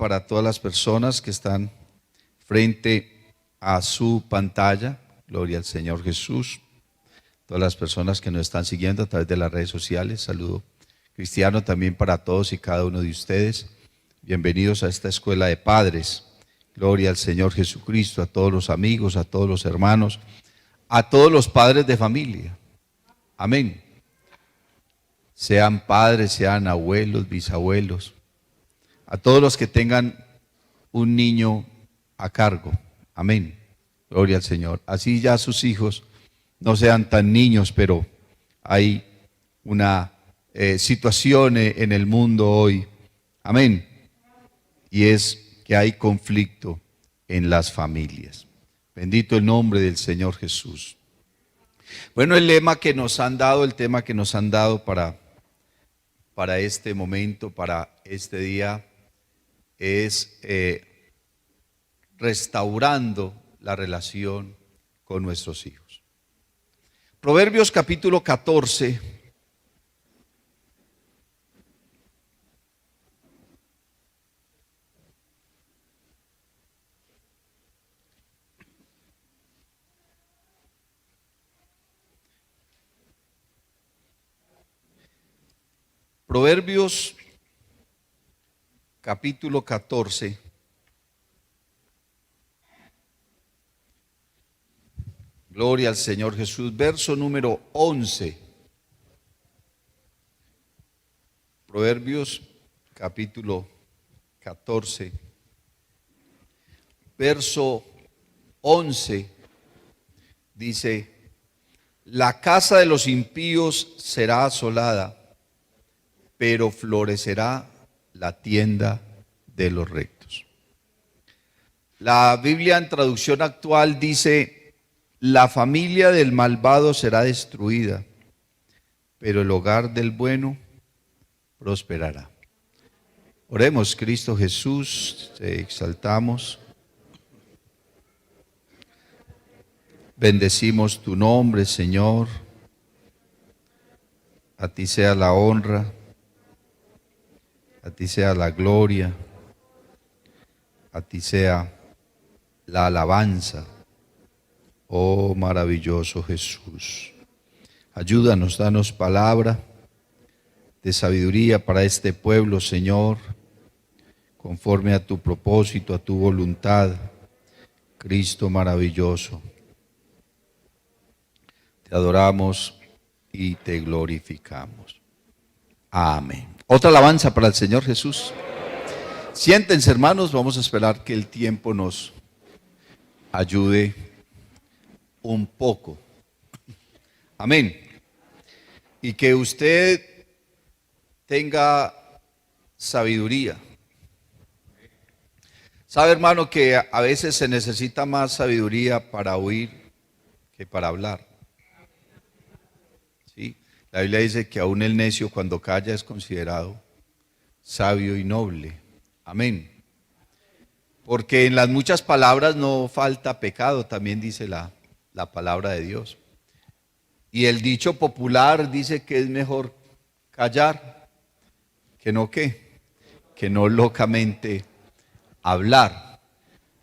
para todas las personas que están frente a su pantalla. Gloria al Señor Jesús. Todas las personas que nos están siguiendo a través de las redes sociales. Saludo cristiano también para todos y cada uno de ustedes. Bienvenidos a esta escuela de padres. Gloria al Señor Jesucristo, a todos los amigos, a todos los hermanos, a todos los padres de familia. Amén. Sean padres, sean abuelos, bisabuelos, a todos los que tengan un niño a cargo. Amén. Gloria al Señor. Así ya sus hijos no sean tan niños, pero hay una situación en el mundo hoy. Amén. Y es que hay conflicto en las familias. Bendito el nombre del Señor Jesús. Bueno, el lema que nos han dado, el tema que nos han dado para este momento, para este día, es restaurando la relación con nuestros hijos. Proverbios capítulo 14. Proverbios capítulo 14. Gloria al Señor Jesús. Verso número 11. Proverbios capítulo 14. Verso 11. Dice: la casa de los impíos será asolada, pero florecerá la tienda de los rectos. La Biblia en traducción actual dice: la familia del malvado será destruida, pero el hogar del bueno prosperará. Oremos. Cristo Jesús, te exaltamos. Bendecimos tu nombre, Señor. A ti sea la honra, a ti sea la gloria, a ti sea la alabanza. Oh maravilloso Jesús, ayúdanos, danos palabra de sabiduría para este pueblo, Señor, conforme a tu propósito, a tu voluntad, Cristo maravilloso. Te adoramos y te glorificamos. Amén. Otra alabanza para el Señor Jesús. Siéntense, hermanos, vamos a esperar que el tiempo nos ayude un poco. Amén. Y que usted tenga sabiduría. Sabe, hermano, que a veces se necesita más sabiduría para oír que para hablar. ¿Sí? La Biblia dice que aún el necio cuando calla es considerado sabio y noble. Amén. Porque en las muchas palabras no falta pecado, también dice la palabra de Dios. Y el dicho popular dice que es mejor callar que no qué, que no locamente hablar.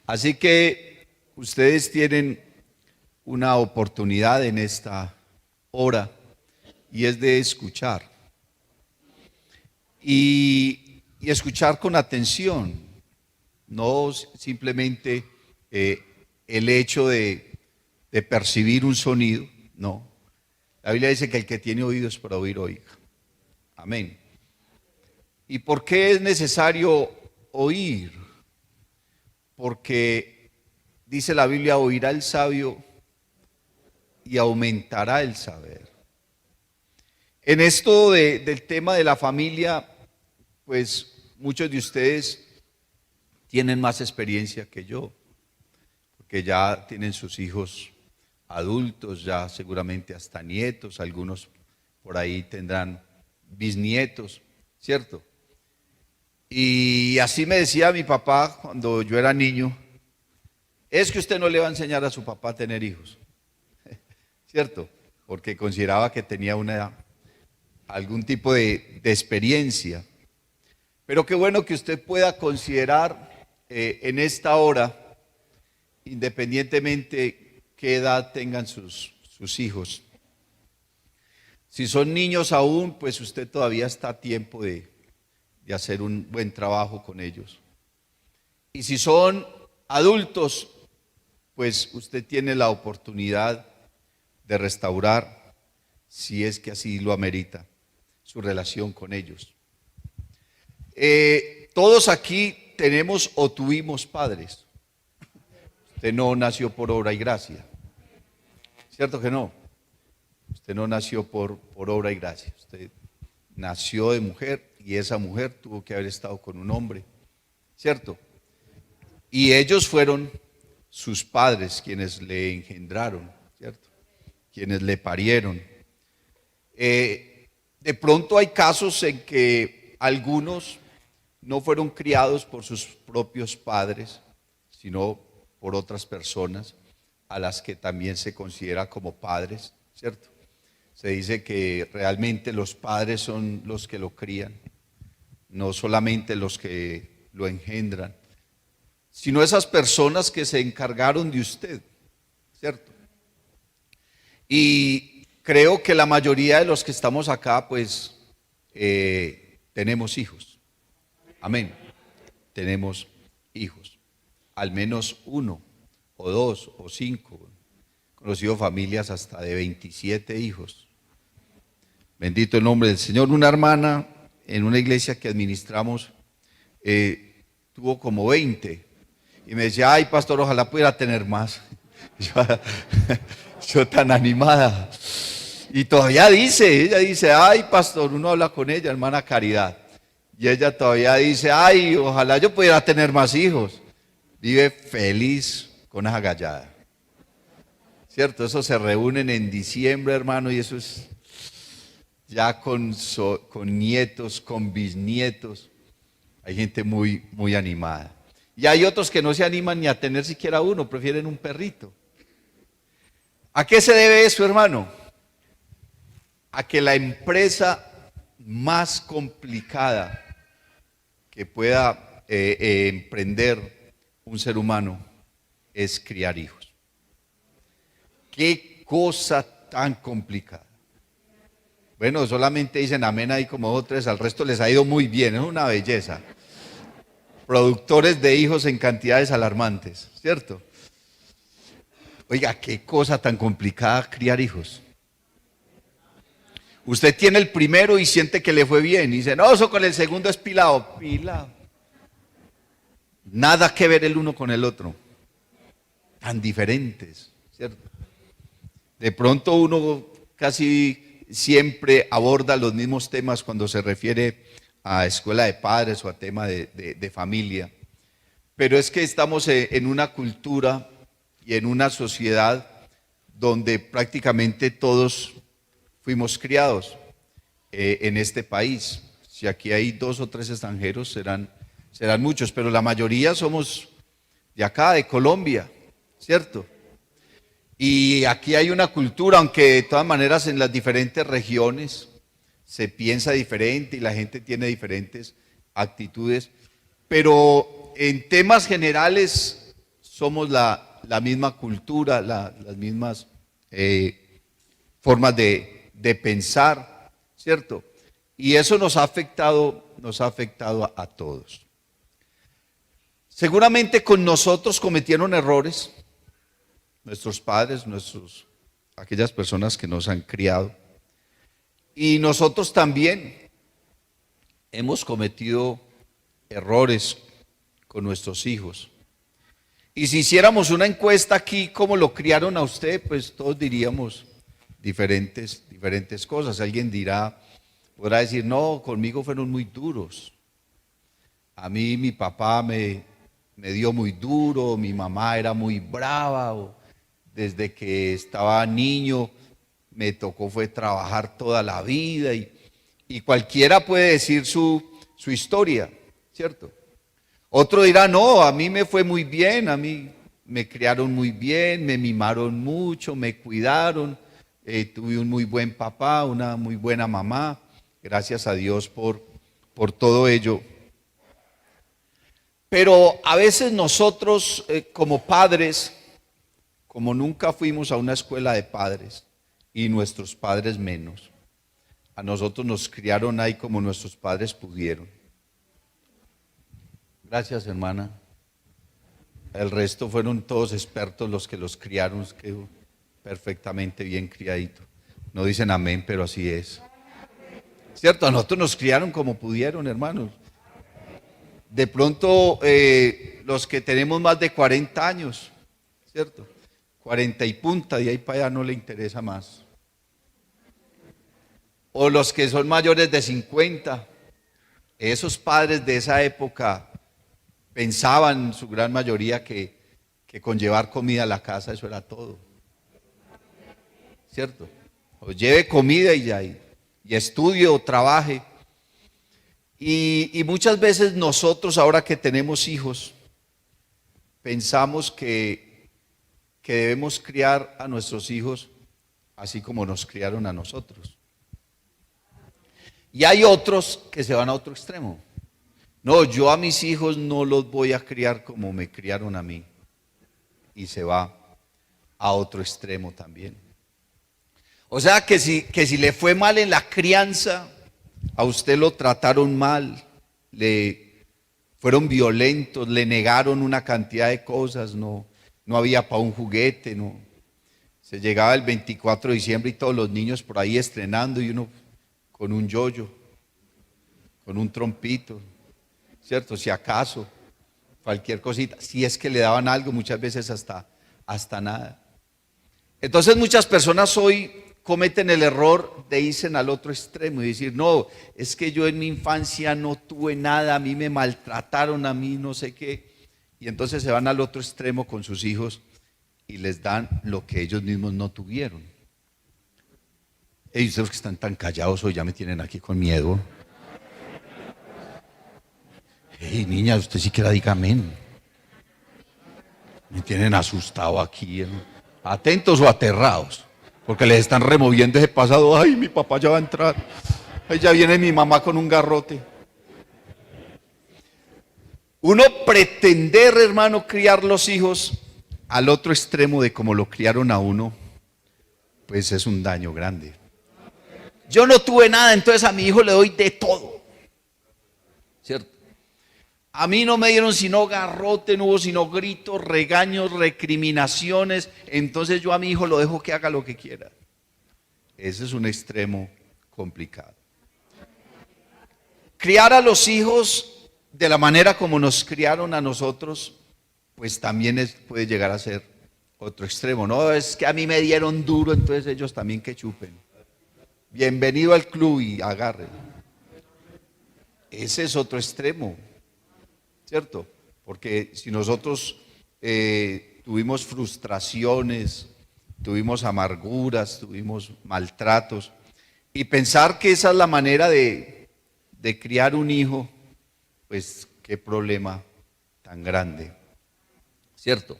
Así que ustedes tienen una oportunidad en esta hora y es de escuchar. Y escuchar con atención, no simplemente el hecho de percibir un sonido, no. La Biblia dice que el que tiene oídos para oír, oiga. Amén. ¿Y por qué es necesario oír? Porque dice la Biblia: oirá el sabio y aumentará el saber. En esto del tema de la familia, pues muchos de ustedes tienen más experiencia que yo, porque ya tienen sus hijos adultos, ya seguramente hasta nietos, algunos por ahí tendrán bisnietos, ¿cierto? Y así me decía mi papá cuando yo era niño: es que usted no le va a enseñar a su papá a tener hijos, ¿cierto? Porque consideraba que tenía algún tipo de experiencia. Pero qué bueno que usted pueda considerar en esta hora, independientemente qué edad tengan sus hijos. Si son niños aún, pues usted todavía está a tiempo de hacer un buen trabajo con ellos. Y si son adultos, pues usted tiene la oportunidad de restaurar, si es que así lo amerita, su relación con ellos. Todos aquí tenemos o tuvimos padres. Usted no nació por obra y gracia, ¿cierto que no? Usted no nació por obra y gracia. Usted nació de mujer y esa mujer tuvo que haber estado con un hombre, ¿cierto? Y ellos fueron sus padres quienes le engendraron, ¿cierto? Quienes le parieron. De pronto hay casos en que algunos no fueron criados por sus propios padres, sino por otras personas a las que también se considera como padres, ¿cierto? Se dice que realmente los padres son los que lo crían, no solamente los que lo engendran, sino esas personas que se encargaron de usted, ¿cierto? Y creo que la mayoría de los que estamos acá, pues, tenemos hijos. Amén. Tenemos hijos. Al menos uno, o dos, o cinco. He conocido familias hasta de 27 hijos. Bendito el nombre del Señor. Una hermana en una iglesia que administramos tuvo como 20. Y me decía, ay pastor, ojalá pudiera tener más. Yo tan animada. Y todavía ella dice, ay pastor, uno habla con ella, hermana Caridad. Y ella todavía dice, ay, ojalá yo pudiera tener más hijos. Vive feliz con esa gallada. ¿Cierto? Eso se reúnen en diciembre, hermano, y eso es ya con nietos, con bisnietos. Hay gente muy, muy animada. Y hay otros que no se animan ni a tener siquiera uno, prefieren un perrito. ¿A qué se debe eso, hermano? A que la empresa más complicada que pueda emprender un ser humano es criar hijos. Qué cosa tan complicada. Bueno, solamente dicen amén ahí como otros, al resto les ha ido muy bien, es una belleza. Productores de hijos en cantidades alarmantes, ¿cierto? Oiga, qué cosa tan complicada criar hijos. Usted tiene el primero y siente que le fue bien. Y dice, no, eso con el segundo es pilado. Pilado. Nada que ver el uno con el otro. Tan diferentes, ¿cierto? De pronto uno casi siempre aborda los mismos temas cuando se refiere a escuela de padres o a tema de familia. Pero es que estamos en una cultura y en una sociedad donde prácticamente todos fuimos criados en este país. Si aquí hay 2 o 3 extranjeros, serán muchos, pero la mayoría somos de acá, de Colombia, ¿cierto? Y aquí hay una cultura, aunque de todas maneras en las diferentes regiones se piensa diferente y la gente tiene diferentes actitudes, pero en temas generales somos la misma cultura, las mismas formas de pensar, ¿cierto? Y eso nos ha afectado a todos. Seguramente con nosotros cometieron errores, nuestros padres, aquellas personas que nos han criado. Y nosotros también hemos cometido errores con nuestros hijos. Y si hiciéramos una encuesta aquí, ¿cómo lo criaron a usted? Pues todos diríamos diferentes cosas. Alguien podrá decir, no, conmigo fueron muy duros. A mí mi papá me dio muy duro, mi mamá era muy brava, o desde que estaba niño me tocó fue trabajar toda la vida y cualquiera puede decir su historia, ¿cierto? Otro dirá, no, a mí me fue muy bien, a mí me criaron muy bien, me mimaron mucho, me cuidaron, tuve un muy buen papá, una muy buena mamá, gracias a Dios por todo ello. Pero a veces nosotros como padres, como nunca fuimos a una escuela de padres y nuestros padres menos, a nosotros nos criaron ahí como nuestros padres pudieron. Gracias, hermana. El resto fueron todos expertos los que los criaron, quedó perfectamente bien criadito. No dicen amén, pero así es. ¿Cierto? A nosotros nos criaron como pudieron, hermanos. De pronto, los que tenemos más de 40 años, ¿cierto? 40 y punta, de ahí para allá no le interesa más. O los que son mayores de 50, esos padres de esa época pensaban, en su gran mayoría, que con llevar comida a la casa eso era todo. ¿Cierto? O lleve comida y ya, y estudie o trabaje. Y muchas veces nosotros, ahora que tenemos hijos, pensamos que debemos criar a nuestros hijos así como nos criaron a nosotros. Y hay otros que se van a otro extremo. No, yo a mis hijos no los voy a criar como me criaron a mí. Y se va a otro extremo también. O sea que si le fue mal en la crianza, a usted lo trataron mal, le fueron violentos, le negaron una cantidad de cosas, no había para un juguete, no. Se llegaba el 24 de diciembre y todos los niños por ahí estrenando y uno con un yoyo, con un trompito, ¿cierto? Si acaso, cualquier cosita, si es que le daban algo, muchas veces hasta nada. Entonces muchas personas hoy cometen el error de irse al otro extremo y decir, no, es que yo en mi infancia no tuve nada, a mí me maltrataron, a mí no sé qué. Y entonces se van al otro extremo con sus hijos y les dan lo que ellos mismos no tuvieron. Ustedes que están tan callados hoy ya me tienen aquí con miedo. Hey, niña, usted sí que diga amén. Me tienen asustado aquí. Atentos o aterrados. Porque les están removiendo ese pasado. Ay, mi papá ya va a entrar. Ay, ya viene mi mamá con un garrote. Uno pretender, hermano, criar los hijos al otro extremo de como lo criaron a uno, pues es un daño grande. Yo no tuve nada, entonces a mi hijo le doy de todo. ¿Cierto? A mí no me dieron sino garrote, no hubo sino gritos, regaños, recriminaciones. Entonces yo a mi hijo lo dejo que haga lo que quiera. Ese es un extremo complicado. Criar a los hijos de la manera como nos criaron a nosotros, pues también puede llegar a ser otro extremo. No es que a mí me dieron duro, entonces ellos también que chupen. Bienvenido al club y agarren. Ese es otro extremo. ¿Cierto? Porque si nosotros tuvimos frustraciones, tuvimos amarguras, tuvimos maltratos, y pensar que esa es la manera de criar un hijo, pues qué problema tan grande. ¿Cierto?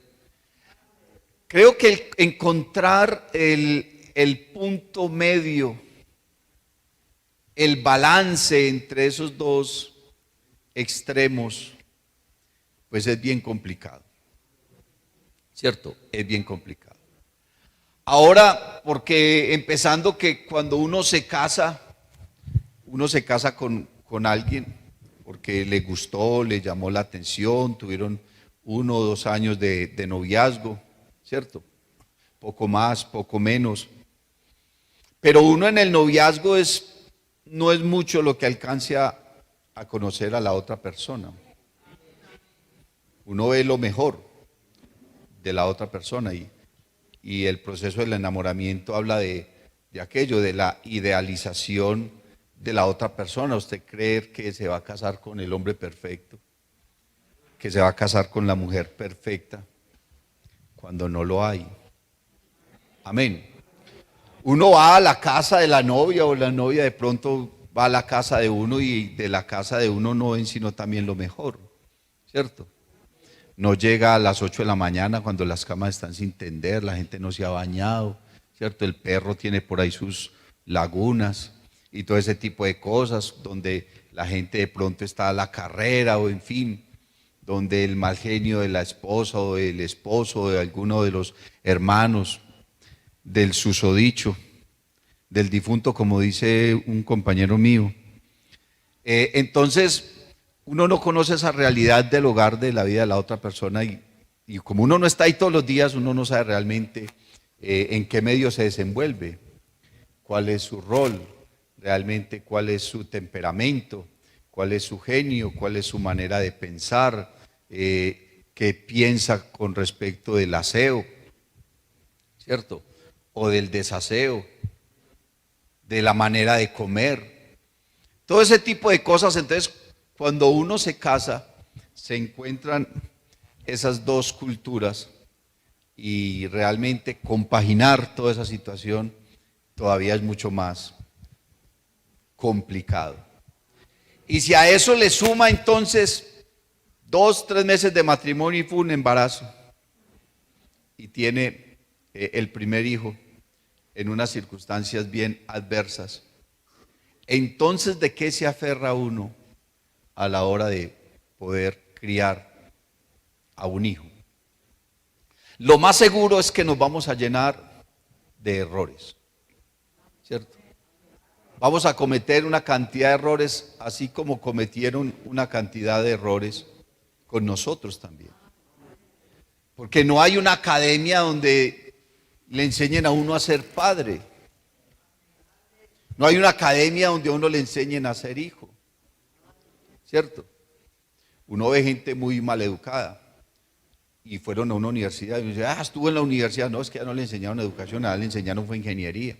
Creo que encontrar el punto medio, el balance entre esos dos extremos, pues es bien complicado, ¿cierto? Es bien complicado. Ahora, porque empezando que cuando uno se casa con alguien porque le gustó, le llamó la atención, tuvieron 1 o 2 años de noviazgo, ¿cierto? Poco más, poco menos. Pero uno en el noviazgo no es mucho lo que alcance a conocer a la otra persona. Uno ve lo mejor de la otra persona y el proceso del enamoramiento habla de aquello, de la idealización de la otra persona. Usted creer que se va a casar con el hombre perfecto, que se va a casar con la mujer perfecta, cuando no lo hay. Amén. Uno va a la casa de la novia o la novia de pronto va a la casa de uno y de la casa de uno no ven sino también lo mejor, ¿cierto? No llega a las 8 de la mañana cuando las camas están sin tender, la gente no se ha bañado, ¿cierto? El perro tiene por ahí sus lagunas y todo ese tipo de cosas donde la gente de pronto está a la carrera o en fin. donde el mal genio de la esposa o del esposo o de alguno de los hermanos, del susodicho, del difunto, como dice un compañero mío. Entonces, uno no conoce esa realidad del hogar, de la vida de la otra persona, y como uno no está ahí todos los días, uno no sabe realmente en qué medio se desenvuelve, cuál es su rol, realmente cuál es su temperamento, cuál es su genio, cuál es su manera de pensar, qué piensa con respecto del aseo, ¿cierto? O del desaseo, de la manera de comer, todo ese tipo de cosas. Entonces, cuando uno se casa, se encuentran esas dos culturas y realmente compaginar toda esa situación todavía es mucho más complicado. Y si a eso le suma entonces 2, 3 meses de matrimonio y fue un embarazo y tiene el primer hijo en unas circunstancias bien adversas, entonces ¿de qué se aferra uno a la hora de poder criar a un hijo? Lo más seguro es que nos vamos a llenar de errores, ¿cierto? Vamos a cometer una cantidad de errores, así como cometieron una cantidad de errores con nosotros también. Porque no hay una academia donde le enseñen a uno a ser padre. No hay una academia donde a uno le enseñen a ser hijo, ¿cierto? Uno ve gente muy mal educada y fueron a una universidad y uno dice, estuvo en la universidad. No, es que ya no le enseñaron educación, a él le enseñaron fue ingeniería,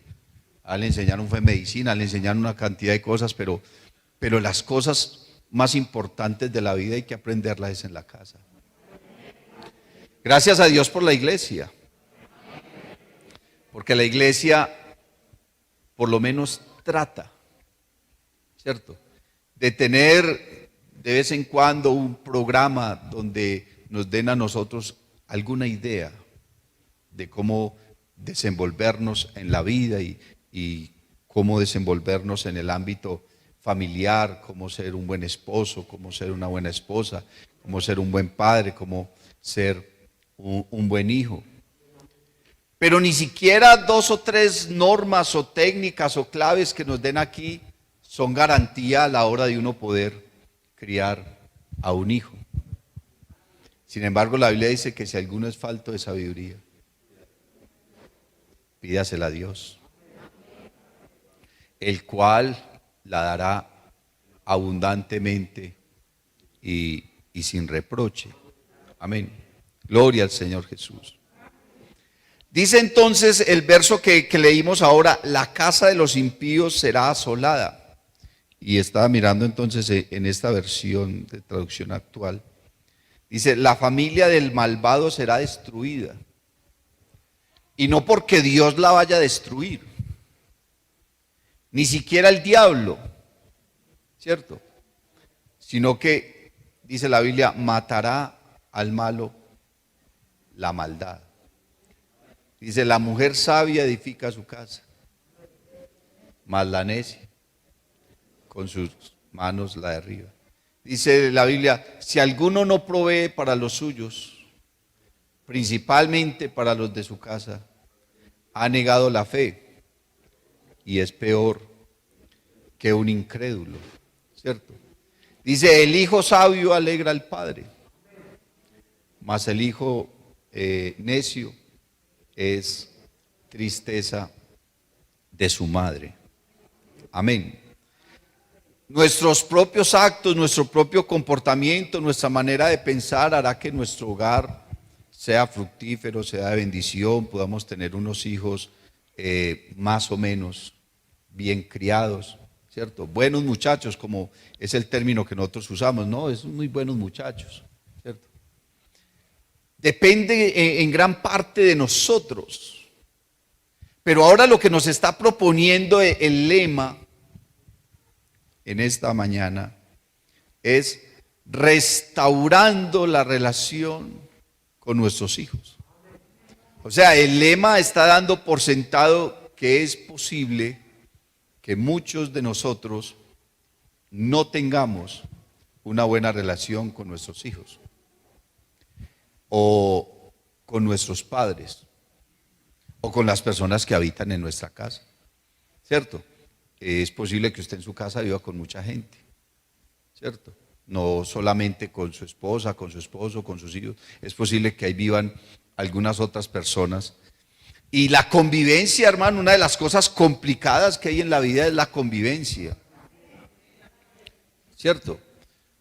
a él le enseñaron fue medicina, a él le enseñaron una cantidad de cosas, pero las cosas más importantes de la vida hay que aprenderlas es en la casa. Gracias a Dios por la iglesia, porque la iglesia por lo menos trata, ¿cierto?, de tener de vez en cuando un programa donde nos den a nosotros alguna idea de cómo desenvolvernos en la vida y cómo desenvolvernos en el ámbito familiar, cómo ser un buen esposo, cómo ser una buena esposa, cómo ser un buen padre, cómo ser un buen hijo. Pero ni siquiera 2 o 3 normas o técnicas o claves que nos den aquí son garantía a la hora de uno poder criar a un hijo. Sin embargo, la Biblia dice que si alguno es falto de sabiduría, pídasela a Dios, el cual la dará abundantemente y sin reproche. Amén. Gloria al Señor Jesús. Dice entonces el verso que leímos ahora, la casa de los impíos será asolada. Y estaba mirando entonces en esta versión de traducción actual. Dice, la familia del malvado será destruida. Y no porque Dios la vaya a destruir, ni siquiera el diablo, ¿cierto? Sino que, dice la Biblia, matará al malo la maldad. Dice, la mujer sabia edifica su casa, mas la necia con sus manos la derriba. Dice la Biblia, si alguno no provee para los suyos, principalmente para los de su casa, ha negado la fe y es peor que un incrédulo, ¿cierto? Dice, el hijo sabio alegra al padre, mas el hijo necio es tristeza de su madre. Amén. Nuestros propios actos, nuestro propio comportamiento, nuestra manera de pensar hará que nuestro hogar sea fructífero, sea de bendición, podamos tener unos hijos más o menos bien criados, ¿cierto? Buenos muchachos, como es el término que nosotros usamos, ¿no? Es muy buenos muchachos, ¿cierto? Depende en gran parte de nosotros. Pero ahora lo que nos está proponiendo el lema en esta mañana es restaurando la relación con nuestros hijos. O sea, el lema está dando por sentado que es posible que muchos de nosotros no tengamos una buena relación con nuestros hijos. o con nuestros padres o con las personas que habitan en nuestra casa, ¿cierto? Es posible que usted en su casa viva con mucha gente, ¿cierto? No solamente con su esposa, con su esposo, con sus hijos. Es posible que ahí vivan algunas otras personas. Y la convivencia, hermano, una de las cosas complicadas que hay en la vida es la convivencia, ¿cierto?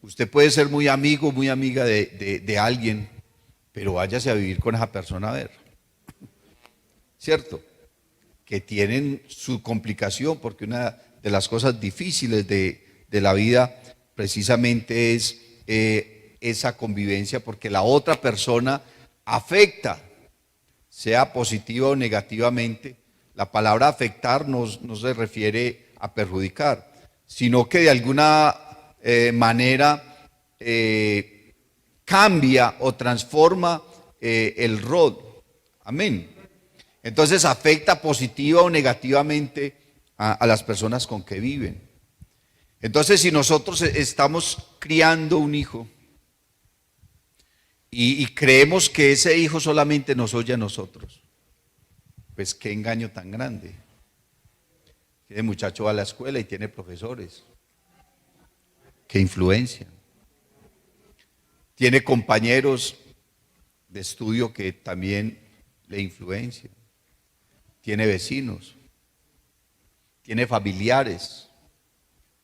Usted puede ser muy amigo, muy amiga de alguien, pero váyase a vivir con esa persona a ver, ¿cierto? Que tienen su complicación, porque una de las cosas difíciles de la vida precisamente es esa convivencia, porque la otra persona afecta, sea positiva o negativamente. La palabra afectar no se refiere a perjudicar, sino que de alguna manera cambia o transforma el rol. Amén. Entonces afecta positiva o negativamente a las personas con que viven. Entonces, si nosotros estamos criando un hijo y creemos que ese hijo solamente nos oye a nosotros, pues qué engaño tan grande. Ese muchacho va a la escuela y tiene profesores que influencian. Tiene compañeros de estudio que también le influencian. Tiene vecinos. Tiene familiares.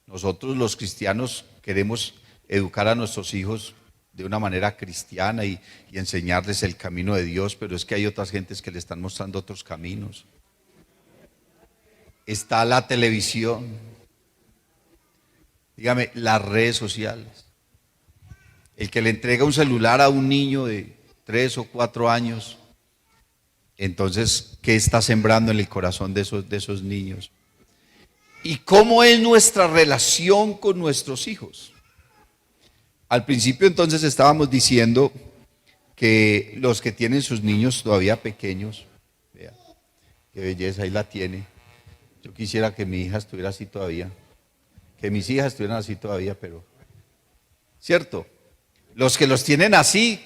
Nosotros los cristianos queremos educar a nuestros hijos de una manera cristiana y enseñarles el camino de Dios, pero es que hay otras gentes que le están mostrando otros caminos. Está la televisión, dígame, las redes sociales. El que le entrega un celular a un niño de 3 o 4 años, entonces, ¿qué está sembrando en el corazón de esos niños? ¿Y cómo es nuestra relación con nuestros hijos? Al principio entonces estábamos diciendo que los que tienen sus niños todavía pequeños, vea, qué belleza, ahí la tiene. Yo quisiera que mi hija estuviera así todavía, que mis hijas estuvieran así todavía, pero, ¿cierto? Los que los tienen así,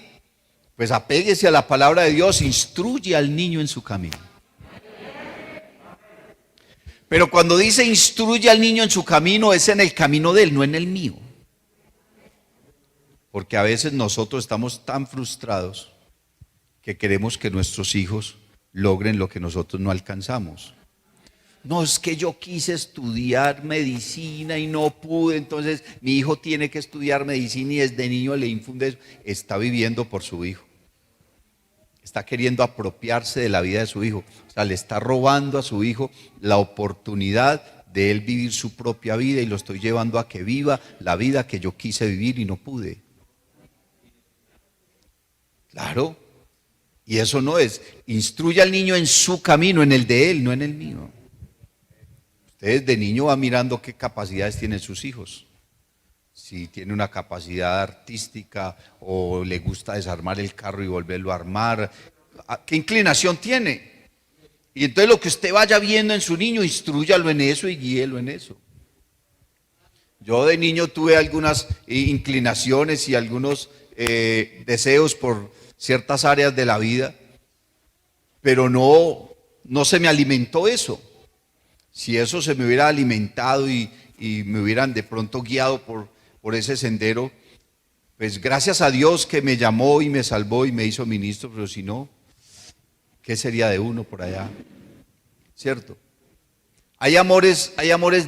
pues apéguese a la palabra de Dios, instruye al niño en su camino. Pero cuando dice instruye al niño en su camino, es en el camino de él, no en el mío. Porque a veces nosotros estamos tan frustrados que queremos que nuestros hijos logren lo que nosotros no alcanzamos. No, es que yo quise estudiar medicina y no pude, entonces mi hijo tiene que estudiar medicina y desde niño le infunde eso. Está viviendo por su hijo. Está queriendo apropiarse de la vida de su hijo. O sea, le está robando a su hijo la oportunidad de él vivir su propia vida y lo estoy llevando a que viva la vida que yo quise vivir y no pude. Claro. Y eso no es. Instruye al niño en su camino, en el de él, no en el mío. Usted de niño va mirando qué capacidades tienen sus hijos. Si tiene una capacidad artística o le gusta desarmar el carro y volverlo a armar, ¿qué inclinación tiene? Y entonces lo que usted vaya viendo en su niño, instrúyalo en eso y guíelo en eso. Yo de niño tuve algunas inclinaciones y algunos deseos por ciertas áreas de la vida, pero no se me alimentó eso. Si eso se me hubiera alimentado y me hubieran de pronto guiado por ese sendero, pues gracias a Dios que me llamó y me salvó y me hizo ministro, pero si no, ¿qué sería de uno por allá? ¿Cierto? Hay amores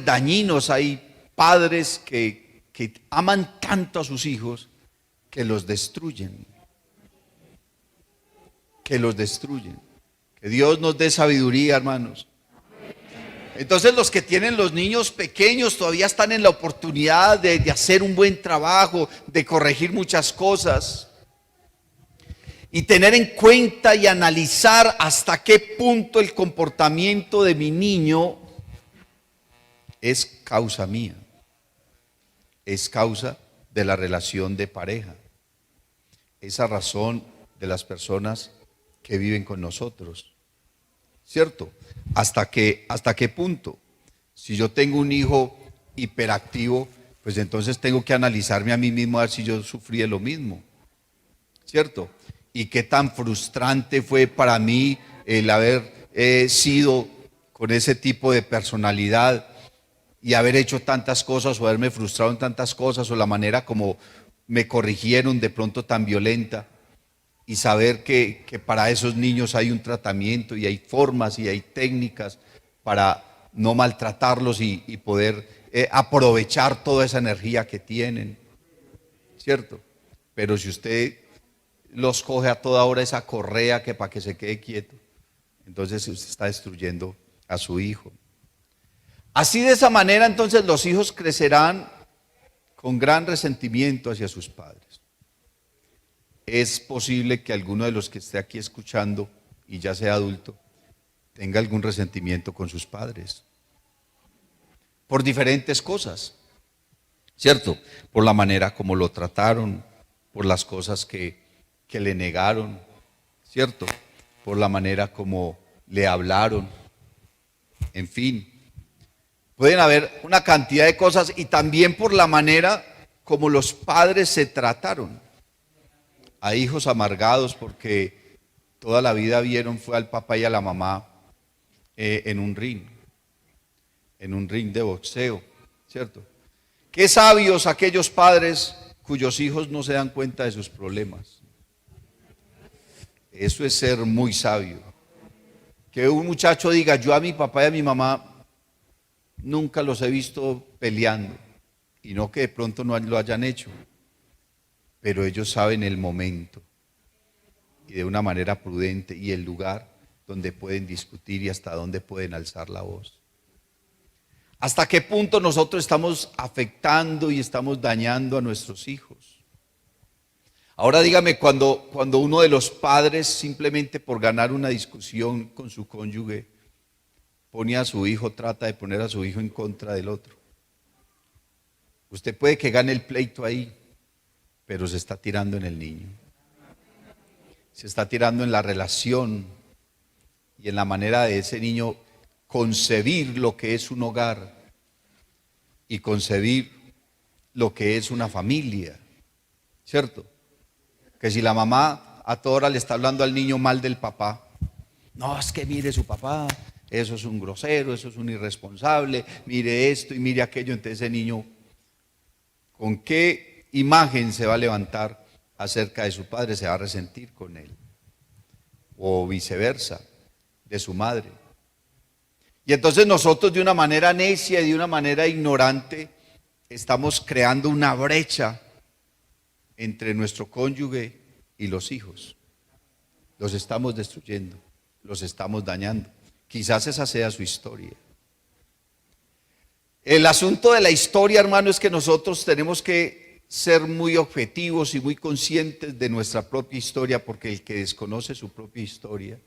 dañinos, hay padres que aman tanto a sus hijos que los destruyen. Que los destruyen. Que Dios nos dé sabiduría, hermanos. Entonces los que tienen los niños pequeños todavía están en la oportunidad de hacer un buen trabajo, de corregir muchas cosas y tener en cuenta y analizar hasta qué punto el comportamiento de mi niño es causa mía, es causa de la relación de pareja, esa razón de las personas que viven con nosotros, ¿cierto? ¿Hasta qué punto? Si yo tengo un hijo hiperactivo, pues entonces tengo que analizarme a mí mismo a ver si yo sufrí de lo mismo, ¿cierto? y qué tan frustrante fue para mí el haber sido con ese tipo de personalidad y haber hecho tantas cosas o haberme frustrado en tantas cosas o la manera como me corrigieron de pronto tan violenta y saber que para esos niños hay un tratamiento y hay formas y hay técnicas para no maltratarlos y poder aprovechar toda esa energía que tienen, ¿cierto? Pero si usted los coge a toda hora esa correa que para que se quede quieto, entonces usted está destruyendo a su hijo. Así de esa manera entonces los hijos crecerán con gran resentimiento hacia sus padres. Es posible que alguno de los que esté aquí escuchando y ya sea adulto tenga algún resentimiento con sus padres por diferentes cosas, ¿cierto? Por la manera como lo trataron, por las cosas que le negaron, ¿cierto? Por la manera como le hablaron, en fin. Pueden haber una cantidad de cosas y también por la manera como los padres se trataron. Hay hijos amargados porque toda la vida vieron fue al papá y a la mamá en un ring de boxeo, ¿cierto? Qué sabios aquellos padres cuyos hijos no se dan cuenta de sus problemas. Eso es ser muy sabio. Que un muchacho diga, yo a mi papá y a mi mamá nunca los he visto peleando, y no que de pronto no lo hayan hecho, pero ellos saben el momento y de una manera prudente y el lugar donde pueden discutir y hasta dónde pueden alzar la voz. ¿Hasta qué punto nosotros estamos afectando y estamos dañando a nuestros hijos? Ahora dígame, cuando uno de los padres simplemente por ganar una discusión con su cónyuge pone a su hijo, trata de poner a su hijo en contra del otro. Usted puede que gane el pleito ahí, pero se está tirando en el niño. Se está tirando en la relación y en la manera de ese niño concebir lo que es un hogar y concebir lo que es una familia, ¿cierto? Que si la mamá a toda hora le está hablando al niño mal del papá, no, es que mire su papá, eso es un grosero, eso es un irresponsable, mire esto y mire aquello, entonces ese niño, ¿con qué imagen se va a levantar acerca de su padre? Se va a resentir con él, o viceversa, de su madre. Y entonces nosotros de una manera necia y de una manera ignorante estamos creando una brecha entre nuestro cónyuge y los hijos. Los estamos destruyendo, los estamos dañando. Quizás esa sea su historia. El asunto de la historia, hermano, es que nosotros tenemos que ser muy objetivos y muy conscientes de nuestra propia historia, porque el que desconoce su propia historia,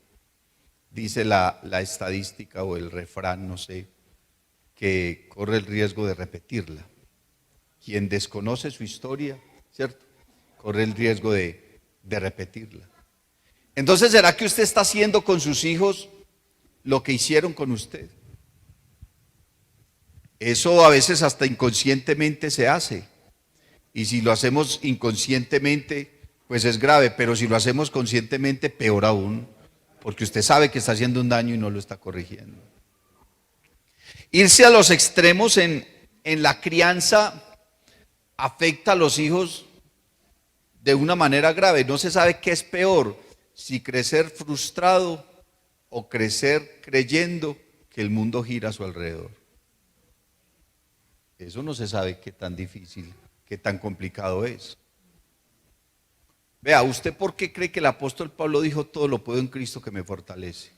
dice la estadística o el refrán, no sé, que corre el riesgo de repetirla. Quien desconoce su historia, ¿cierto?, corre el riesgo de repetirla. Entonces, ¿será que usted está haciendo con sus hijos lo que hicieron con usted? Eso a veces hasta inconscientemente se hace. Y si lo hacemos inconscientemente, pues es grave, pero si lo hacemos conscientemente, peor aún, porque usted sabe que está haciendo un daño y no lo está corrigiendo. Irse a los extremos en la crianza afecta a los hijos de una manera grave. No se sabe qué es peor, si crecer frustrado o crecer creyendo que el mundo gira a su alrededor. Eso no se sabe qué tan difícil, qué tan complicado es. Vea, ¿usted por qué cree que el apóstol Pablo dijo todo lo puedo en Cristo que me fortalece?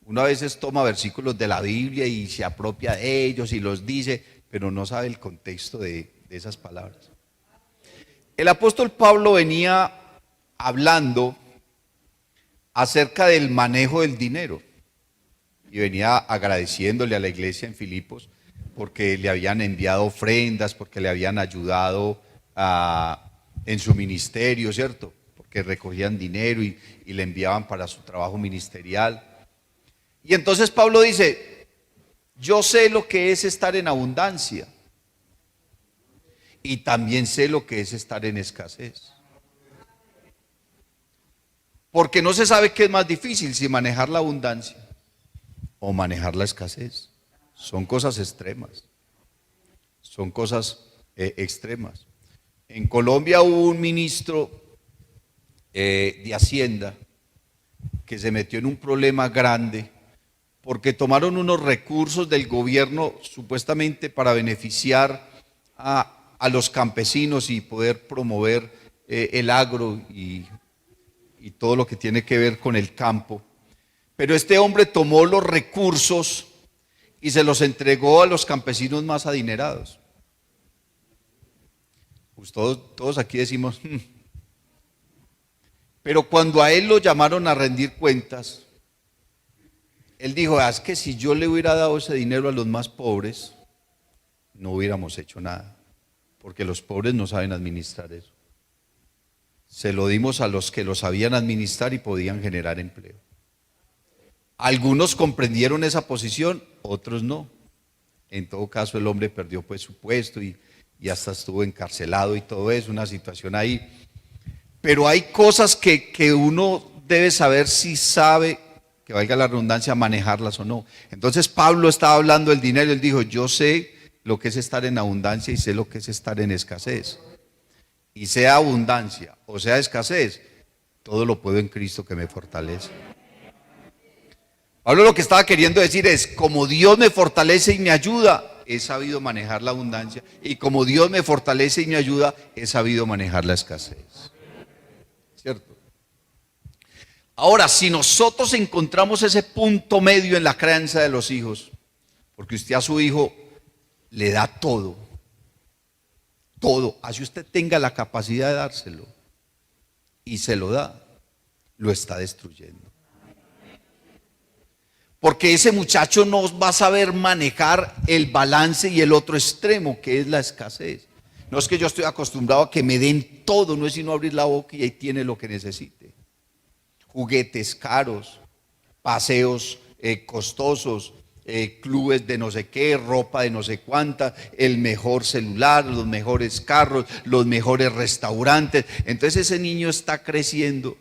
Uno a veces toma versículos de la Biblia y se apropia de ellos y los dice, pero no sabe el contexto de esas palabras. El apóstol Pablo venía hablando acerca del manejo del dinero y venía agradeciéndole a la iglesia en Filipos porque le habían enviado ofrendas, porque le habían ayudado en su ministerio, ¿cierto? Porque recogían dinero y le enviaban para su trabajo ministerial. Y entonces Pablo dice, yo sé lo que es estar en abundancia y también sé lo que es estar en escasez. Porque no se sabe qué es más difícil, si manejar la abundancia o manejar la escasez. Son cosas extremas. Son cosas extremas. En Colombia hubo un ministro de Hacienda que se metió en un problema grande porque tomaron unos recursos del gobierno supuestamente para beneficiar a los campesinos y poder promover el agro y todo lo que tiene que ver con el campo. Pero este hombre tomó los recursos y se los entregó a los campesinos más adinerados. Pues todos aquí decimos, Pero cuando a él lo llamaron a rendir cuentas, él dijo, es que si yo le hubiera dado ese dinero a los más pobres, no hubiéramos hecho nada, porque los pobres no saben administrar eso. Se lo dimos a los que lo sabían administrar y podían generar empleo. Algunos comprendieron esa posición, otros no. En todo caso, el hombre perdió pues su puesto y hasta estuvo encarcelado y todo eso, una situación ahí. Pero hay cosas que uno debe saber si sabe, que valga la redundancia, manejarlas o no. Entonces Pablo estaba hablando del dinero, él dijo, yo sé lo que es estar en abundancia y sé lo que es estar en escasez. Y sea abundancia o sea escasez, todo lo puedo en Cristo que me fortalece. Pablo lo que estaba queriendo decir es, como Dios me fortalece y me ayuda, he sabido manejar la abundancia, y como Dios me fortalece y me ayuda, he sabido manejar la escasez. ¿Cierto? Ahora, si nosotros encontramos ese punto medio en la crianza de los hijos, porque usted a su hijo le da todo, así usted tenga la capacidad de dárselo, y se lo da, lo está destruyendo. Porque ese muchacho no va a saber manejar el balance y el otro extremo, que es la escasez. No es que yo estoy acostumbrado a que me den todo, no es sino abrir la boca y ahí tiene lo que necesite. Juguetes caros, paseos costosos, clubes de no sé qué, ropa de no sé cuánta, el mejor celular, los mejores carros, los mejores restaurantes. Entonces ese niño está creciendo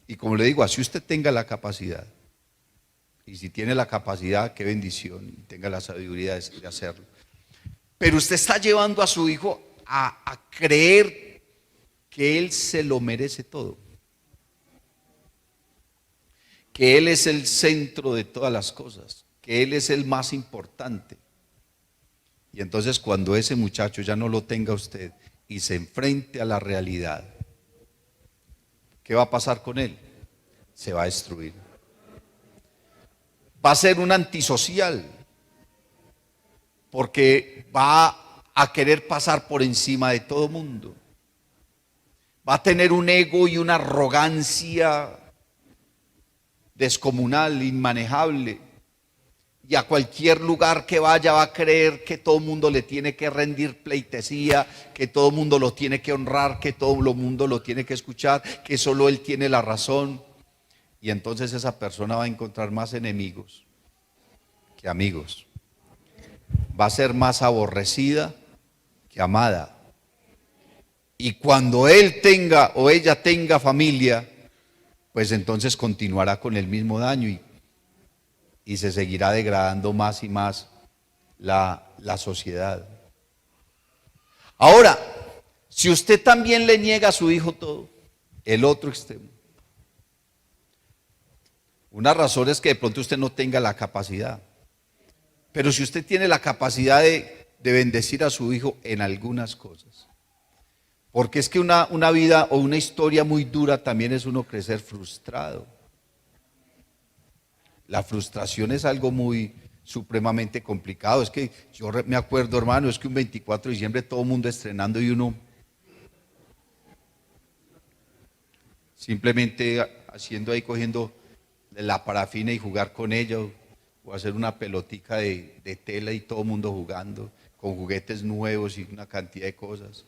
y como le digo, así usted tenga la capacidad. Y si tiene la capacidad, qué bendición, y tenga la sabiduría de hacerlo. Pero usted está llevando a su hijo a creer que él se lo merece todo. Que él es el centro de todas las cosas. Que él es el más importante. Y entonces cuando ese muchacho ya no lo tenga usted y se enfrente a la realidad, ¿qué va a pasar con él? Se va a destruir. Va a ser un antisocial, porque va a querer pasar por encima de todo mundo. Va a tener un ego y una arrogancia descomunal, inmanejable. Y a cualquier lugar que vaya va a creer que todo el mundo le tiene que rendir pleitesía, que todo el mundo lo tiene que honrar, que todo el mundo lo tiene que escuchar, que solo él tiene la razón. Y entonces esa persona va a encontrar más enemigos que amigos. Va a ser más aborrecida que amada. Y cuando él tenga o ella tenga familia, pues entonces continuará con el mismo daño y se seguirá degradando más y más la sociedad. Ahora, si usted también le niega a su hijo todo, el otro extremo. Una razón es que de pronto usted no tenga la capacidad. Pero si usted tiene la capacidad de bendecir a su hijo en algunas cosas. Porque es que una vida o una historia muy dura también es uno crecer frustrado. La frustración es algo muy supremamente complicado. Es que yo me acuerdo, hermano, es que un 24 de diciembre todo el mundo estrenando y uno simplemente haciendo ahí, cogiendo la parafina y jugar con ella, o hacer una pelotica de tela y todo el mundo jugando, con juguetes nuevos y una cantidad de cosas.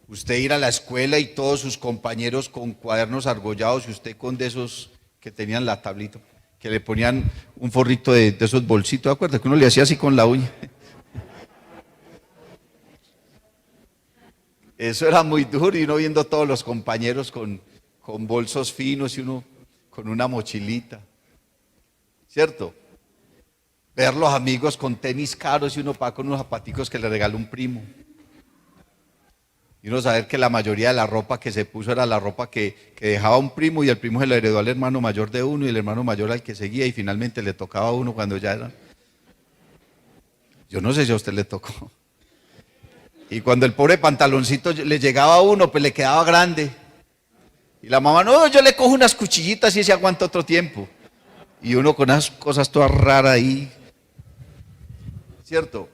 Usted ir a la escuela y todos sus compañeros con cuadernos argollados y usted con de esos que tenían la tablita, que le ponían un forrito de esos bolsitos, ¿de acuerdo? Que uno le hacía así con la uña. Eso era muy duro y uno viendo todos los compañeros con con bolsos finos y uno con una mochilita, ¿cierto? Ver los amigos con tenis caros y uno va con unos zapaticos que le regaló un primo. Y uno saber que la mayoría de la ropa que se puso era la ropa que dejaba un primo y el primo se lo heredó al hermano mayor de uno y el hermano mayor al que seguía y finalmente le tocaba a uno cuando ya era. Yo no sé si a usted le tocó. Y cuando el pobre pantaloncito le llegaba a uno, pues le quedaba grande. Y la mamá, no, yo le cojo unas cuchillitas y se aguanta otro tiempo. Y uno con esas cosas todas raras ahí. ¿Cierto?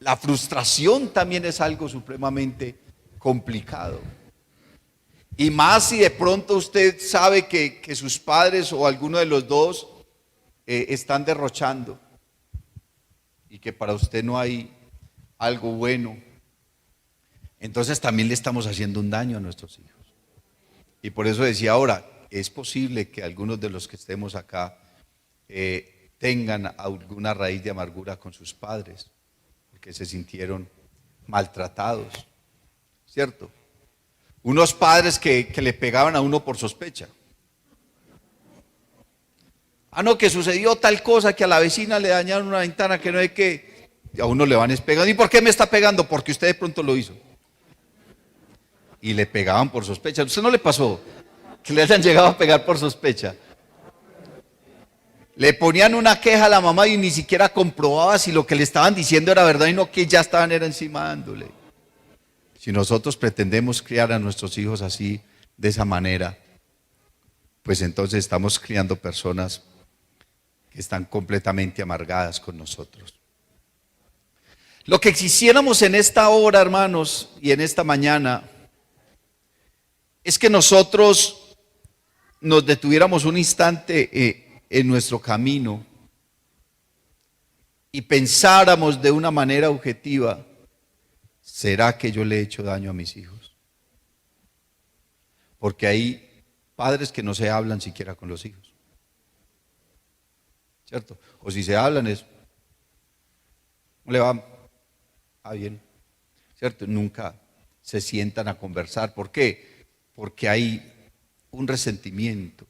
La frustración también es algo supremamente complicado. Y más si de pronto usted sabe que sus padres o alguno de los dos están derrochando y que para usted no hay algo bueno. Entonces también le estamos haciendo un daño a nuestros hijos. Y por eso decía ahora, es posible que algunos de los que estemos acá tengan alguna raíz de amargura con sus padres, porque se sintieron maltratados, ¿cierto? Unos padres que le pegaban a uno por sospecha. Ah, no, que sucedió tal cosa, que a la vecina le dañaron una ventana, que no hay que... Y a uno le van pegando. ¿Y por qué me está pegando? Porque usted de pronto lo hizo. Y le pegaban por sospecha. ¿A usted no le pasó que le hayan llegado a pegar por sospecha? Le ponían una queja a la mamá y ni siquiera comprobaba si lo que le estaban diciendo era verdad y no que ya estaban era encima dándole. Si nosotros pretendemos criar a nuestros hijos así, de esa manera, pues entonces estamos criando personas que están completamente amargadas con nosotros. Lo que quisiéramos en esta hora, hermanos, y en esta mañana, es que nosotros nos detuviéramos un instante en nuestro camino y pensáramos de una manera objetiva, ¿será que yo le he hecho daño a mis hijos? Porque hay padres que no se hablan siquiera con los hijos, ¿cierto? O si se hablan es, ¿cómo le va? Ah, bien, ¿cierto? Nunca se sientan a conversar. ¿Por qué? Porque hay un resentimiento.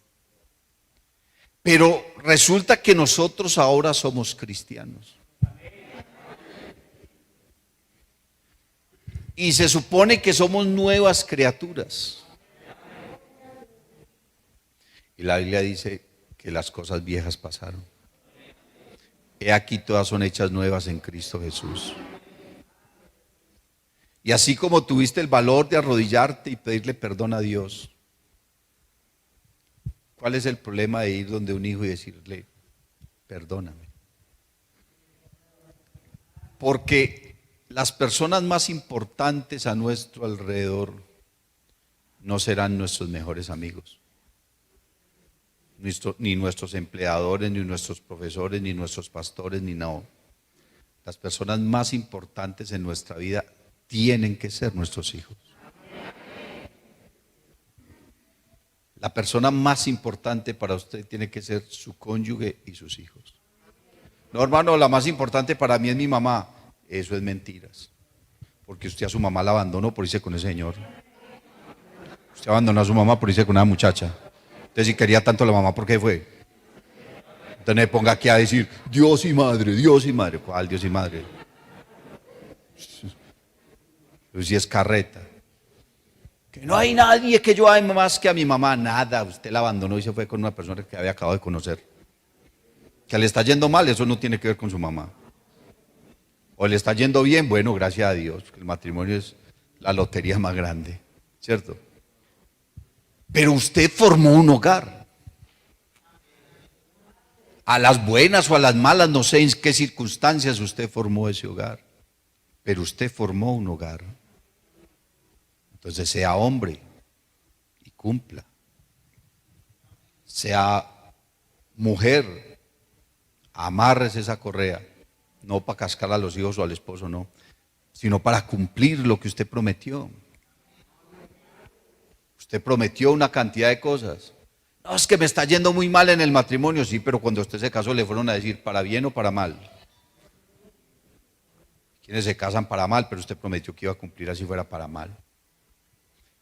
Pero resulta que nosotros ahora somos cristianos. Y se supone que somos nuevas criaturas. Y la Biblia dice que las cosas viejas pasaron. He aquí todas son hechas nuevas en Cristo Jesús. Y así como tuviste el valor de arrodillarte y pedirle perdón a Dios, ¿cuál es el problema de ir donde un hijo y decirle, perdóname? Porque las personas más importantes a nuestro alrededor no serán nuestros mejores amigos, ni nuestros empleadores, ni nuestros profesores, ni nuestros pastores, ni nada. Las personas más importantes en nuestra vida tienen que ser nuestros hijos. La persona más importante para usted tiene que ser su cónyuge y sus hijos. No, hermano, la más importante para mí es mi mamá. Eso es mentiras. Porque usted a su mamá la abandonó por irse con ese señor. Usted abandonó a su mamá por irse con una muchacha. Entonces, si quería tanto a la mamá, ¿por qué fue? Entonces me ponga aquí a decir, Dios y madre, Dios y madre. ¿Cuál Dios y madre? Pues si es carreta. Que no hay nadie que yo ame más que a mi mamá. Nada, usted la abandonó y se fue con una persona que había acabado de conocer. Que le está yendo mal, eso no tiene que ver con su mamá. O le está yendo bien, bueno, gracias a Dios, que el matrimonio es la lotería más grande, ¿cierto? Pero usted formó un hogar. A las buenas o a las malas, no sé en qué circunstancias usted formó ese hogar. Pero usted formó un hogar. Entonces sea hombre y cumpla. Sea mujer, amarres esa correa. No para cascar a los hijos o al esposo, no. Sino para cumplir lo que usted prometió. Usted prometió una cantidad de cosas. No, es que me está yendo muy mal en el matrimonio. Sí, pero cuando usted se casó le fueron a decir para bien o para mal. Quienes se casan para mal, pero usted prometió que iba a cumplir así fuera para mal.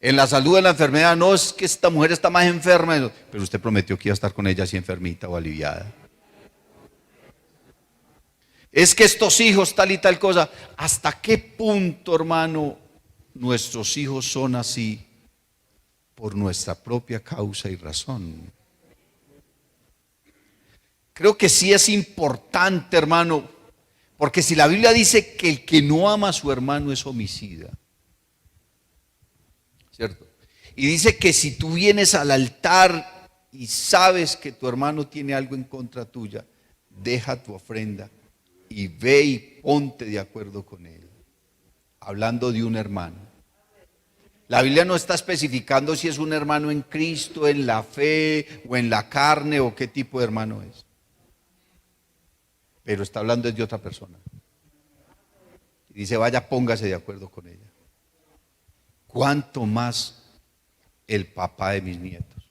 En la salud, en la enfermedad, no es que esta mujer está más enferma, pero usted prometió que iba a estar con ella así enfermita o aliviada. Es que estos hijos tal y tal cosa. ¿Hasta qué punto, hermano, nuestros hijos son así por nuestra propia causa y razón? Creo que sí es importante, hermano, porque si la Biblia dice que el que no ama a su hermano es homicida, ¿cierto? Y dice que si tú vienes al altar y sabes que tu hermano tiene algo en contra tuya, deja tu ofrenda y ve y ponte de acuerdo con él. Hablando de un hermano. La Biblia no está especificando si es un hermano en Cristo, en la fe o en la carne o qué tipo de hermano es. Pero está hablando de otra persona. Y dice, vaya, póngase de acuerdo con ella. ¿Cuánto más el papá de mis nietos?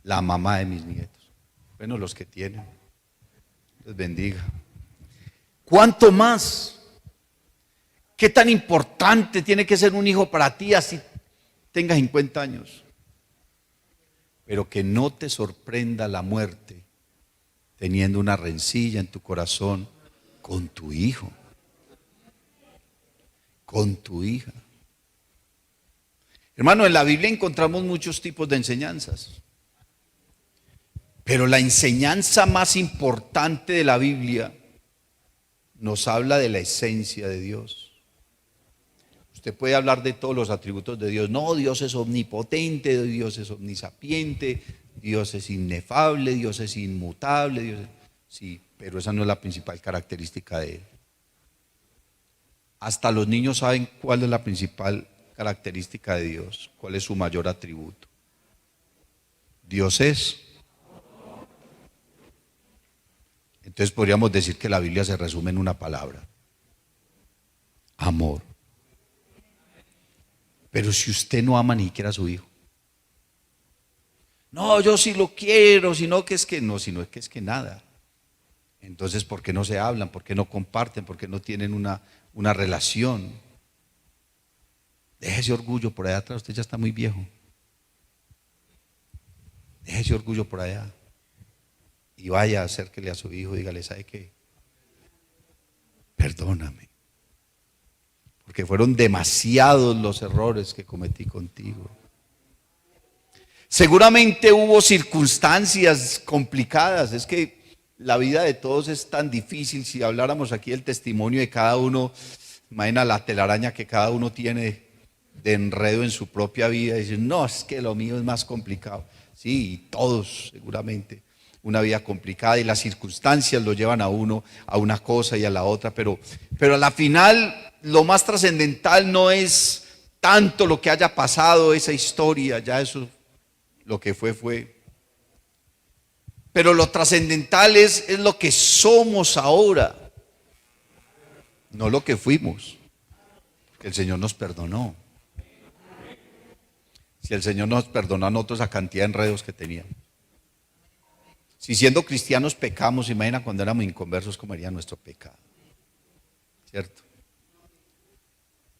La mamá de mis nietos. Bueno, los que tienen. Les bendiga. ¿Cuánto más? ¿Qué tan importante tiene que ser un hijo para ti así tengas 50 años? Pero que no te sorprenda la muerte teniendo una rencilla en tu corazón con tu hijo, con tu hija. Hermano, en la Biblia encontramos muchos tipos de enseñanzas, pero la enseñanza más importante de la Biblia nos habla de la esencia de Dios. Usted puede hablar de todos los atributos de Dios. No, Dios es omnipotente, Dios es omnisapiente, Dios es inefable, Dios es inmutable. Sí, pero esa no es la principal característica de Él. Hasta los niños saben cuál es la principal característica de Dios, cuál es su mayor atributo. Dios es. Entonces podríamos decir que la Biblia se resume en una palabra: amor. Pero si usted no ama ni siquiera a su hijo, no, yo sí lo quiero, sino que es que no, sino que es que nada. Entonces, ¿por qué no se hablan? ¿Por qué no comparten? ¿Por qué no tienen una relación? Deje ese orgullo por allá atrás, usted ya está muy viejo. Deje ese orgullo por allá. Y vaya, acérquele a su hijo, dígale, ¿sabe qué? Perdóname. Porque fueron demasiados los errores que cometí contigo. Seguramente hubo circunstancias complicadas. Es que la vida de todos es tan difícil. Si habláramos aquí del testimonio de cada uno, imagina la telaraña que cada uno tiene de enredo en su propia vida. Y dicen, no, es que lo mío es más complicado. Sí, todos seguramente. Una vida complicada y las circunstancias lo llevan a uno a una cosa y a la otra. Pero a la final lo más trascendental no es tanto lo que haya pasado, esa historia, ya eso lo que fue. Pero lo trascendental es lo que somos ahora, no lo que fuimos, porque el Señor nos perdonó. Si el Señor nos perdonó a nosotros la cantidad de enredos que teníamos. Si siendo cristianos pecamos, imagina cuando éramos inconversos cómo era nuestro pecado, ¿cierto?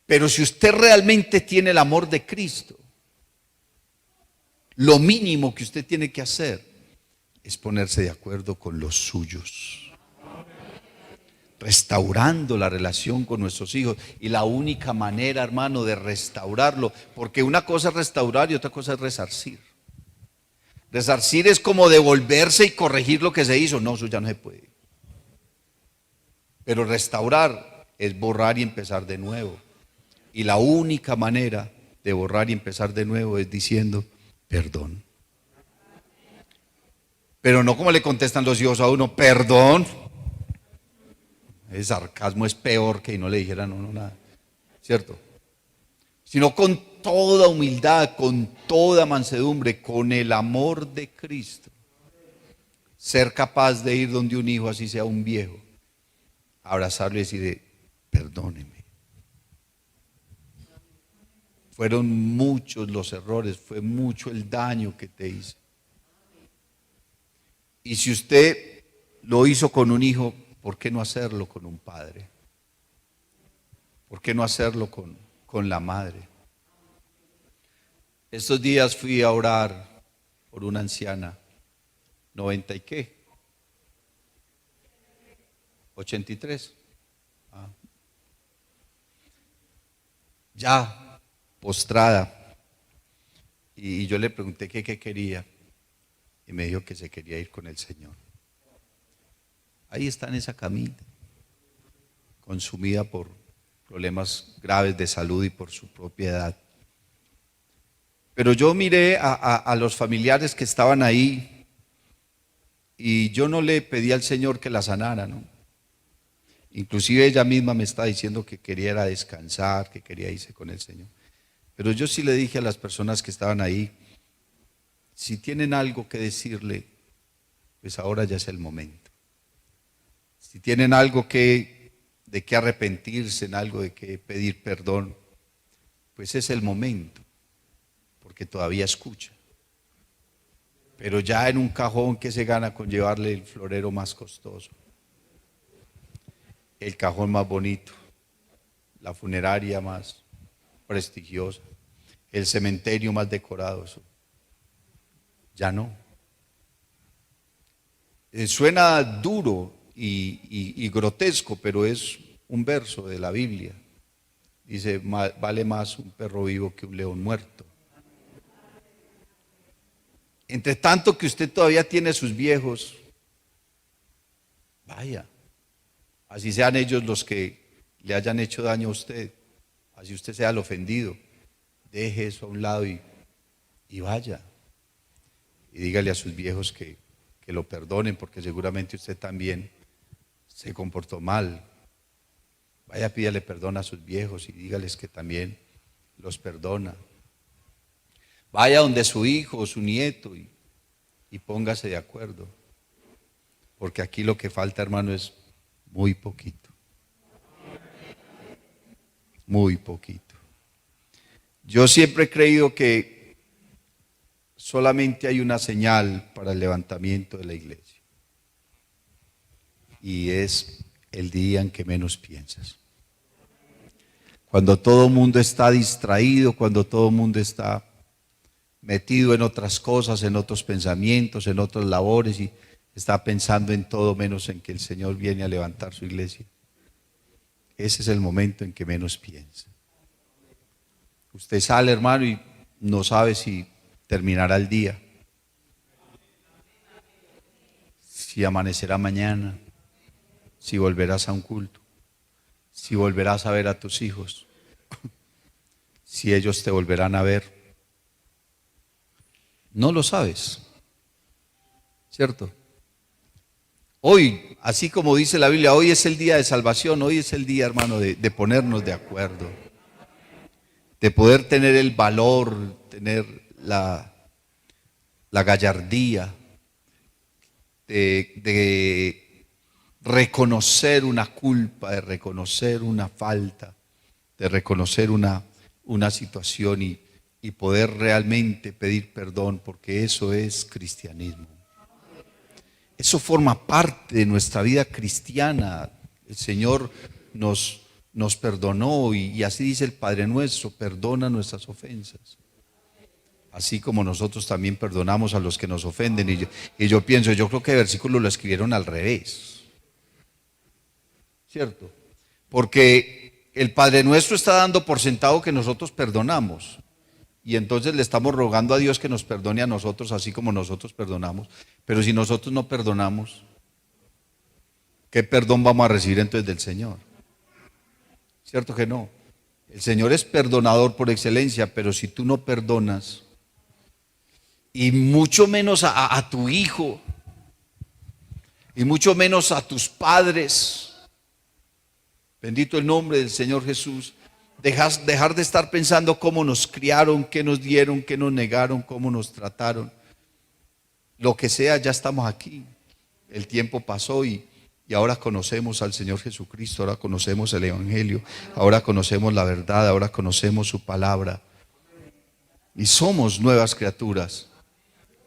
Pero si usted realmente tiene el amor de Cristo, lo mínimo que usted tiene que hacer es ponerse de acuerdo con los suyos, restaurando la relación con nuestros hijos. Y la única manera, hermano, de restaurarlo, porque una cosa es restaurar y otra cosa es resarcir. Resarcir es como devolverse y corregir lo que se hizo. No, eso ya no se puede. Pero restaurar es borrar y empezar de nuevo. Y la única manera de borrar y empezar de nuevo es diciendo perdón. Pero no como le contestan los hijos a uno, perdón. El sarcasmo es peor que no le dijeran no nada, ¿cierto? Sino con toda humildad, con toda mansedumbre, con el amor de Cristo. Ser capaz de ir donde un hijo, así sea un viejo, abrazarlo y decirle, perdóneme. Fueron muchos los errores, fue mucho el daño que te hice. Y si usted lo hizo con un hijo, ¿por qué no hacerlo con un padre? ¿Por qué no hacerlo con la madre? Estos días fui a orar por una anciana, 90 y qué, 83, ya postrada. Y yo le pregunté qué quería y me dijo que se quería ir con el Señor. Ahí está en esa camita, consumida por problemas graves de salud y por su propia edad. Pero yo miré a los familiares que estaban ahí y yo no le pedí al Señor que la sanara, ¿no? Inclusive ella misma me está diciendo que quería era descansar, que quería irse con el Señor. Pero yo sí le dije a las personas que estaban ahí, si tienen algo que decirle, pues ahora ya es el momento. Si tienen algo de qué arrepentirse, en algo de qué pedir perdón, pues es el momento, porque todavía escucha. Pero ya en un cajón, ¿qué se gana con llevarle el florero más costoso? El cajón más bonito, la funeraria más prestigiosa, el cementerio más decorado, eso ya no. Suena duro y grotesco, pero es un verso de la Biblia. Dice, vale más un perro vivo que un león muerto. Entre tanto que usted todavía tiene sus viejos, vaya, así sean ellos los que le hayan hecho daño a usted, así usted sea el ofendido, deje eso a un lado y vaya. Y dígale a sus viejos que lo perdonen, porque seguramente usted también se comportó mal. Vaya, pídale perdón a sus viejos y dígales que también los perdona. Vaya donde su hijo o su nieto y póngase de acuerdo. Porque aquí lo que falta, hermano, es muy poquito. Muy poquito. Yo siempre he creído que solamente hay una señal para el levantamiento de la iglesia. Y es el día en que menos piensas. Cuando todo el mundo está distraído, cuando todo el mundo está metido en otras cosas, en otros pensamientos, en otras labores y está pensando en todo menos en que el Señor viene a levantar su iglesia. Ese es el momento en que menos piensa. Usted sale, hermano, y no sabe si terminará el día, si amanecerá mañana, si volverás a un culto, si volverás a ver a tus hijos, si ellos te volverán a ver. No lo sabes, ¿cierto? Hoy, así como dice la Biblia, hoy es el día de salvación, hoy es el día, hermano, de ponernos de acuerdo, de poder tener el valor, tener la gallardía, de reconocer una culpa, de reconocer una falta, de reconocer una situación y poder realmente pedir perdón, porque eso es cristianismo. Eso forma parte de nuestra vida cristiana. El Señor nos perdonó y así dice el Padre Nuestro, perdona nuestras ofensas. Así como nosotros también perdonamos a los que nos ofenden. Y yo pienso, yo creo que el versículo lo escribieron al revés. ¿Cierto? Porque el Padre Nuestro está dando por sentado que nosotros perdonamos. Y entonces le estamos rogando a Dios que nos perdone a nosotros así como nosotros perdonamos. Pero si nosotros no perdonamos, ¿qué perdón vamos a recibir entonces del Señor? ¿Cierto que no? El Señor es perdonador por excelencia, pero si tú no perdonas, y mucho menos a tu hijo, y mucho menos a tus padres, bendito el nombre del Señor Jesús, dejar de estar pensando cómo nos criaron, qué nos dieron, qué nos negaron, cómo nos trataron. Lo que sea, ya estamos aquí. El tiempo pasó y ahora conocemos al Señor Jesucristo, ahora conocemos el Evangelio, ahora conocemos la verdad, ahora conocemos su palabra. Y somos nuevas criaturas.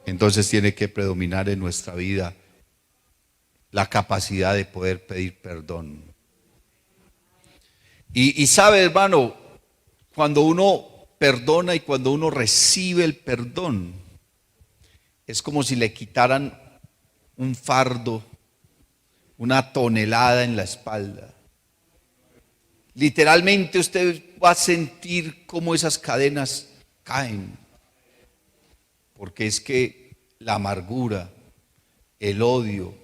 Entonces tiene que predominar en nuestra vida la capacidad de poder pedir perdón. Y sabe, hermano, cuando uno perdona y cuando uno recibe el perdón, es como si le quitaran un fardo, una tonelada en la espalda. Literalmente usted va a sentir cómo esas cadenas caen. Porque es que la amargura, el odio,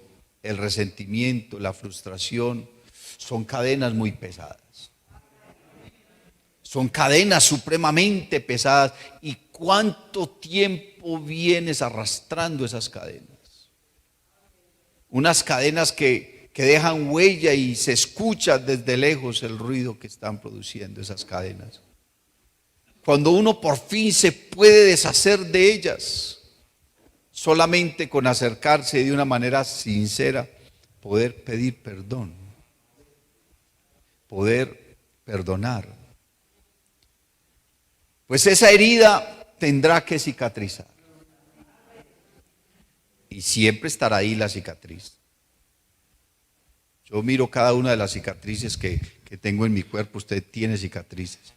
el resentimiento, la frustración, son cadenas muy pesadas. Son cadenas supremamente pesadas. ¿Y cuánto tiempo vienes arrastrando esas cadenas? Unas cadenas que dejan huella y se escucha desde lejos el ruido que están produciendo esas cadenas. Cuando uno por fin se puede deshacer de ellas, solamente con acercarse de una manera sincera, poder pedir perdón, poder perdonar. Pues esa herida tendrá que cicatrizar. Y siempre estará ahí la cicatriz. Yo miro cada una de las cicatrices que tengo en mi cuerpo, usted tiene cicatrices.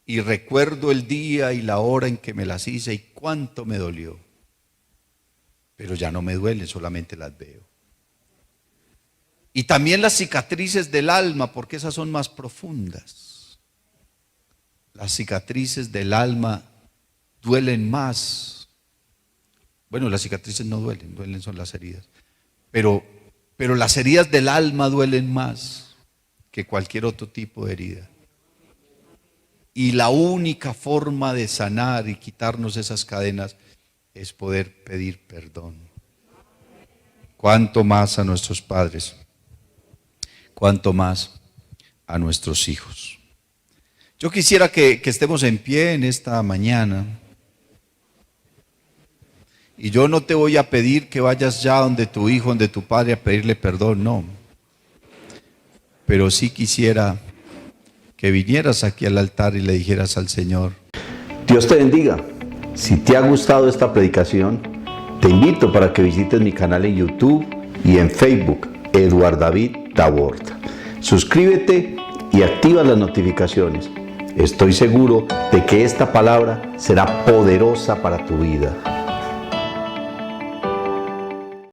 Y recuerdo el día y la hora en que me las hice y cuánto me dolió. Pero ya no me duelen, solamente las veo. Y también las cicatrices del alma, porque esas son más profundas. Las cicatrices del alma duelen más. Bueno, las cicatrices no duelen, duelen son las heridas. Pero las heridas del alma duelen más que cualquier otro tipo de herida. Y la única forma de sanar y quitarnos esas cadenas es poder pedir perdón. Cuánto más a nuestros padres, cuánto más a nuestros hijos. Yo quisiera que estemos en pie en esta mañana. Y yo no te voy a pedir que vayas ya donde tu hijo, donde tu padre a pedirle perdón, no. Pero sí quisiera que vinieras aquí al altar y le dijeras al Señor: Dios te bendiga. Si te ha gustado esta predicación, te invito para que visites mi canal en YouTube y en Facebook, Eduard David Taborda. Suscríbete y activa las notificaciones. Estoy seguro de que esta palabra será poderosa para tu vida.